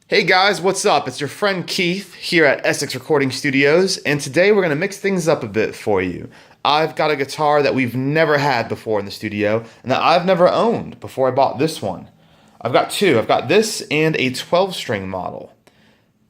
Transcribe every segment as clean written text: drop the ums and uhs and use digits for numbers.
Hey guys, what's up? It's your friend Keith here at Essex Recording Studios, and today we're going to mix things up a bit for you. I've got a guitar that we've never had before in the studio, and that I've never owned before I bought this one. I've got two. I've got this and a 12-string model.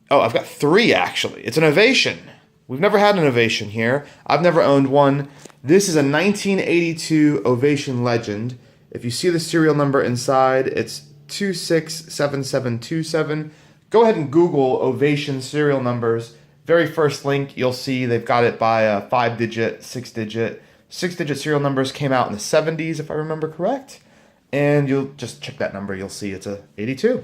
Oh, I've got three actually. It's an Ovation. We've never had an Ovation here. I've never owned one. This is a 1982 Ovation Legend. If you see the serial number inside, it's 267727. Go ahead and Google Ovation serial numbers. Very first link, you'll see they've got it by a 5-digit, 6-digit. 6-digit serial numbers came out in the 70s, if I remember correct. And you'll just check that number, you'll see it's a 82.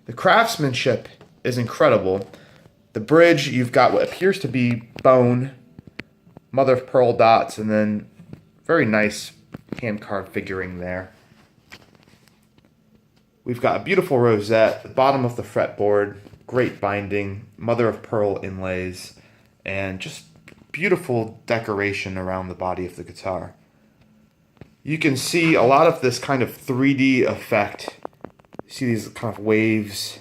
The craftsmanship is incredible. The bridge, you've got what appears to be bone, mother of pearl dots, and then very nice hand-carved figuring there. We've got a beautiful rosette, the bottom of the fretboard, great binding, mother of pearl inlays, and just beautiful decoration around the body of the guitar. You can see a lot of this kind of 3D effect. You see these kind of waves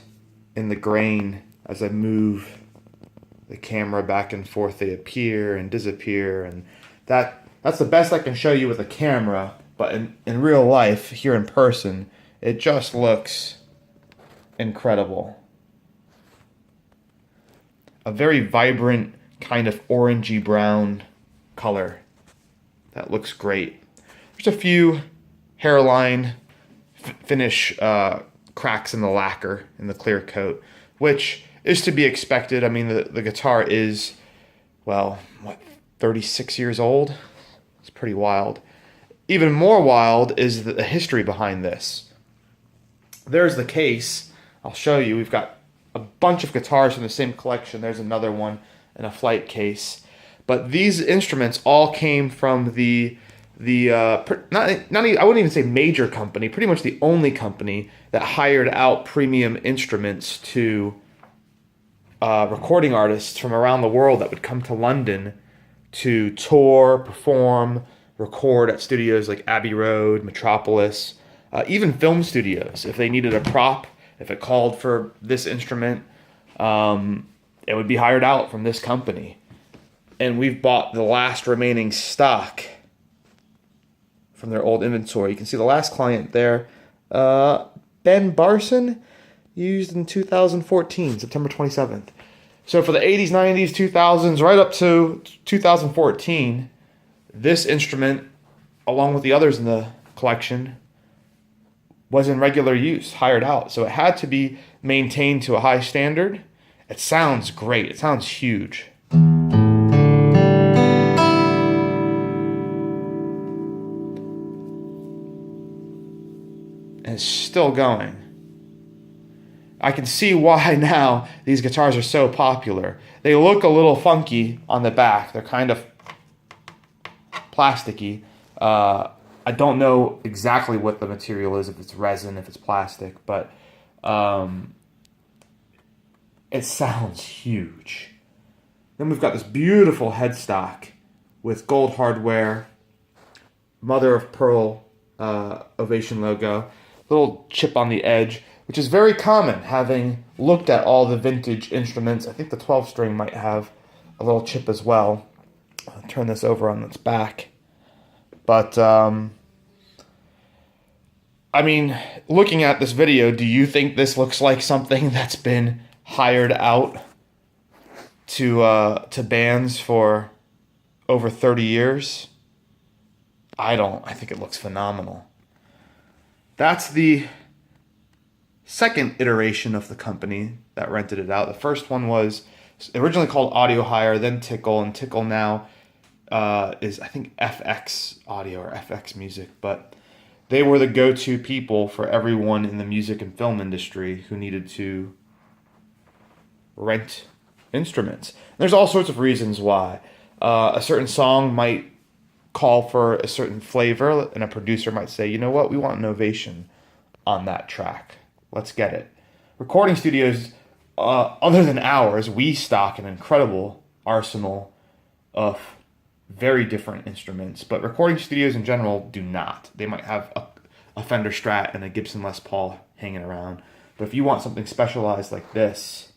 in the grain as I move the camera back and forth. They appear and disappear, and that's the best I can show you with a camera, but in real life, here in person, it just looks incredible. A very vibrant kind of orangey brown color. That looks great. There's a few hairline finish cracks in the lacquer, in the clear coat, which is to be expected. I mean, the guitar is, well, 36 years old? It's pretty wild. Even more wild is the history behind this. There's the case. I'll show you. We've got a bunch of guitars from the same collection. There's another one in a flight case. But these instruments all came from I wouldn't even say major company, pretty much the only company that hired out premium instruments to recording artists from around the world that would come to London to tour, perform, record at studios like Abbey Road, Metropolis, even film studios. If they needed a prop, if it called for this instrument, it would be hired out from this company. And we've bought the last remaining stock from their old inventory. You can see the last client there, Ben Barson, used in 2014, September 27th. So for the 80s, 90s, 2000s, right up to 2014, this instrument, along with the others in the collection, was in regular use, hired out. So it had to be maintained to a high standard. It sounds great. It sounds huge. And it's still going. I can see why now these guitars are so popular. They look a little funky on the back. They're kind of plasticky. I don't know exactly what the material is, if it's resin, if it's plastic, but it sounds huge. Then we've got this beautiful headstock with gold hardware, mother of pearl Ovation logo, little chip on the edge, which is very common, having looked at all the vintage instruments. I think the 12-string might have a little chip as well. I'll turn this over on its back. But, I mean, looking at this video, do you think this looks like something that's been hired out to bands for over 30 years? I don't. I think it looks phenomenal. That's the second iteration of the company that rented it out. The first one was originally called Audio Hire, then Tickle, and Tickle now is, I think, FX Audio or FX Music, but they were the go-to people for everyone in the music and film industry who needed to rent instruments. And there's all sorts of reasons why. A certain song might call for a certain flavor, and a producer might say, you know what, we want an Ovation on that track. Let's get it. Recording studios, other than ours, we stock an incredible arsenal of very different instruments, but recording studios in general do not. They might have a Fender Strat and a Gibson Les Paul hanging around. But if you want something specialized like this,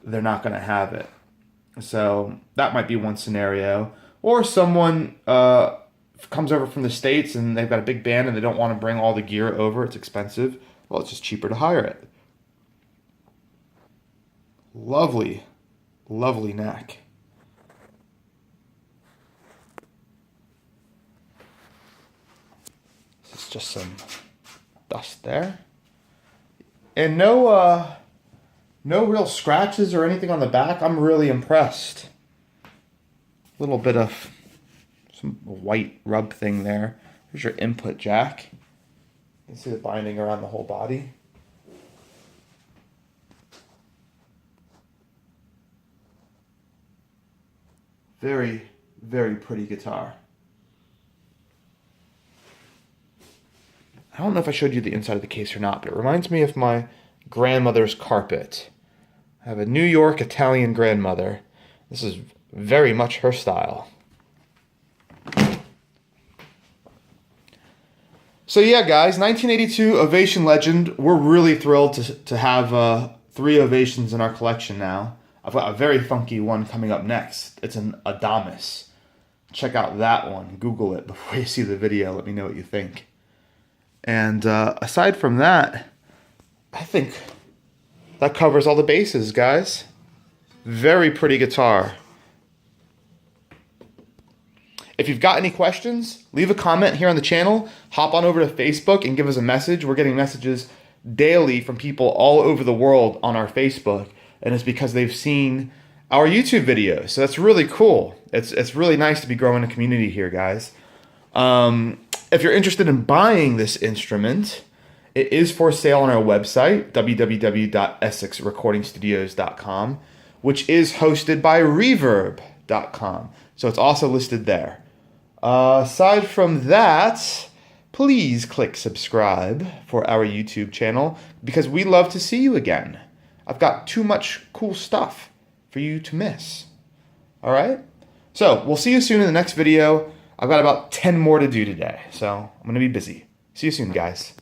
they're not going to have it. So that might be one scenario. Or someone comes over from the States and they've got a big band and they don't want to bring all the gear over. It's expensive. Well, it's just cheaper to hire it. Lovely, lovely neck. It's just some dust there. And no real scratches or anything on the back. I'm really impressed. A little bit of some white rub thing there. Here's your input jack. You can see the binding around the whole body. Very, very pretty guitar. I don't know if I showed you the inside of the case or not, but it reminds me of my grandmother's carpet. I have a New York Italian grandmother. This is very much her style. So yeah, guys, 1982 Ovation legend. We're really thrilled to have 3 Ovations in our collection now. I've got a very funky one coming up next. It's an Adamus. Check out that one. Google it before you see the video. Let me know what you think. And aside from that, I think that covers all the bases, guys. Very pretty guitar. If you've got any questions, leave a comment here on the channel. Hop on over to Facebook and give us a message. We're getting messages daily from people all over the world on our Facebook, and it's because they've seen our YouTube videos. So that's really cool. It's really nice to be growing a community here, guys. If you're interested in buying this instrument, it is for sale on our website, www.essexrecordingstudios.com, which is hosted by reverb.com. So it's also listed there. Aside from that, please click subscribe for our YouTube channel because we love to see you again. I've got too much cool stuff for you to miss. All right? So we'll see you soon in the next video. I've got about 10 more to do today, so I'm going to be busy. See you soon, guys.